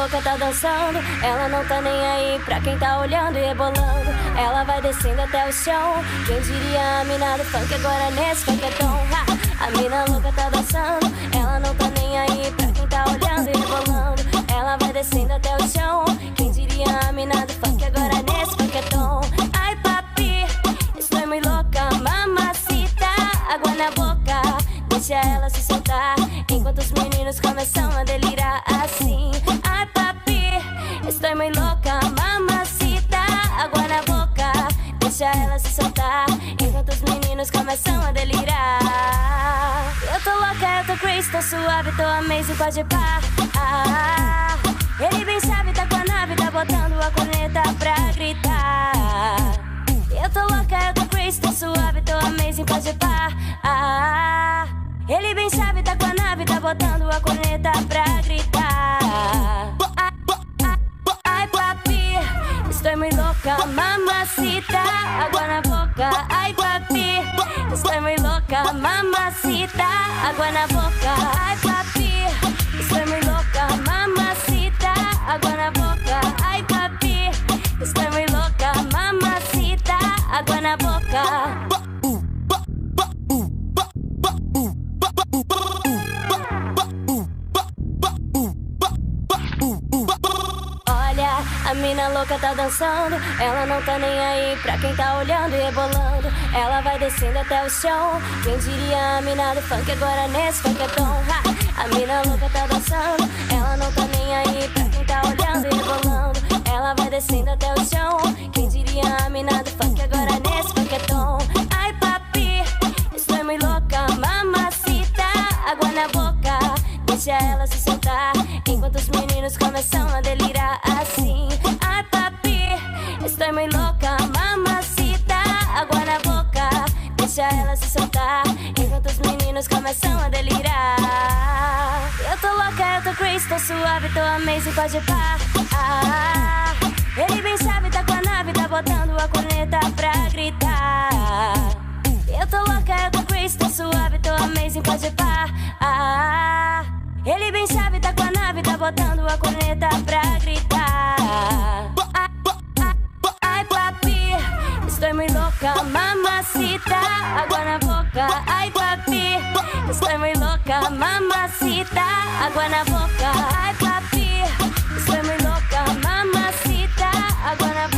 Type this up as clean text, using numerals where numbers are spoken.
louca tá dançando, ela não tá nem aí pra quem tá olhando e rebolando. Ela vai descendo até o chão, quem diria a mina do funk agora nesse funketão. A mina louca tá dançando, ela não tá nem aí pra quem tá olhando e rebolando. Ela vai descendo até o chão, quem diria a mina do funk agora nesse funketão. Ai papi, estou muito louca, mamacita, água na boca, deixa ela se soltar, enquanto os meninos começam a delirar assim. Ai papi, estou muito louca, mamacita, água na boca, deixa ela se soltar, enquanto os meninos começam a delirar. Eu tô louca, eu tô crazy, tô suave, tô amazing, pode pá. Ele bem sabe, tá com a nave, tá botando a corneta pra gritar. Eu tô louca, eu tô crazy, tô suave, tô amazing, pode pá. Ele bem sabe, tá com a nave, tá botando a corneta pra gritar. Ai papi, estou muito louca, mamacita, água na boca. Ai papi, estou muito louca, mamacita, água na boca. Ai papi, estou muito louca, mamacita, água na boca. Ai papi, estou muito louca, mamacita, água na boca. A mina louca tá dançando, ela não tá nem aí pra quem tá olhando e rebolando. Ela vai descendo até o chão, quem diria a mina do funk agora nesse funketão. A mina louca tá dançando, ela não tá nem aí pra quem tá olhando e rebolando. Ela vai descendo até o chão, quem diria a mina do funk agora nesse funketão. Ai papi, estou muito louca, mamacita, água na boca, deixa ela se soltar, enquanto os meninos começam a delirar assim. Ai papi, estou muito louca, mamacita, água na boca, deixa ela se soltar, enquanto os meninos começam a delirar. Eu tô louca, eu tô crazy, tô suave, tô amazing, pode pá. Ele bem sabe, tá com a nave, tá botando a corneta pra gritar. Eu tô louca, eu tô crazy, tô suave, tô amazing, pode pá. Ele bem sabe, tá com a nave, tá botando a corneta pra gritar. Ai papi, estou muito louca, mamacita, água na boca. Ai papi, estou muito louca, mamacita, água na boca. Ai papi, estou muito louca, mamacita, água na boca.